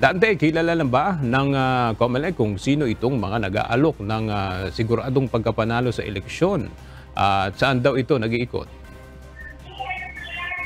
Dante, kilala lang ba ng COMELEC kung sino itong mga nag-aalok ng siguradong pagkapanalo sa eleksyon? At saan daw ito nag-iikot?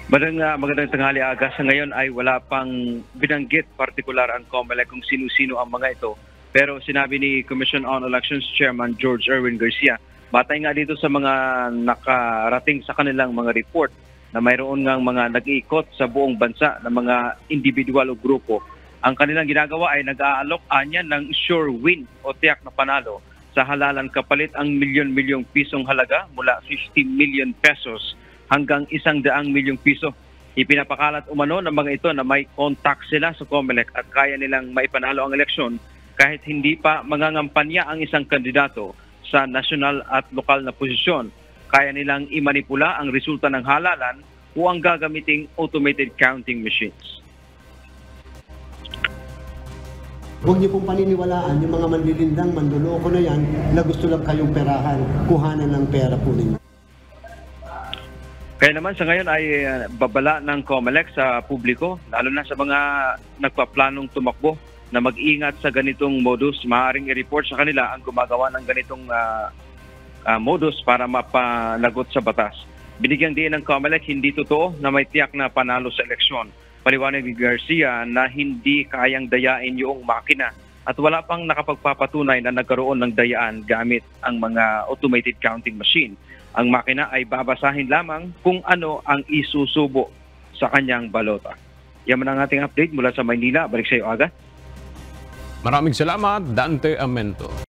Magandang tanghali, Aga. Sa ngayon ay wala pang binanggit partikular ang COMELEC kung sino-sino ang mga ito. Pero sinabi ni Commission on Elections Chairman George Erwin Garcia, batay nga dito sa mga nakarating sa kanilang mga report na mayroon ngang mga nag-iikot sa buong bansa ng mga individual o grupo. Ang kanilang ginagawa ay nag-aalok anya ng sure win o tiyak na panalo sa halalan kapalit ang milyon-milyong pisong halaga mula 50 million pesos hanggang 100 milyong piso. Ipinapakalat umano ng mga ito na may contact sila sa COMELEC at kaya nilang maipanalo ang eleksyon kahit hindi pa mangangampanya ang isang kandidato sa national at lokal na posisyon. Kaya nilang imanipula ang resulta ng halalan o ang gagamiting automated counting machines. Huwag niyo pong paniniwalaan yung mga manlilindang, manluloko na yan na gusto lang kayong perahan, kuhanan ng pera po ninyo. Kaya naman sa ngayon ay babala ng COMELEC sa publiko, lalo na sa mga nagpaplanong tumakbo na mag-ingat sa ganitong modus. Maaaring i-report sa kanila ang gumagawa ng ganitong modus para mapanagot sa batas. Binigyang diin ng COMELEC, hindi totoo na may tiyak na panalo sa eleksyon. Paliwanag ni Garcia na hindi kayang dayain yung makina at wala pang nakapagpapatunay na nagkaroon ng dayaan gamit ang mga automated counting machine. Ang makina ay babasahin lamang kung ano ang isusubo sa kanyang balota. Yan man ang ating update mula sa Maynila. Balik sa iyo, Aga. Maraming salamat, Dante Amento.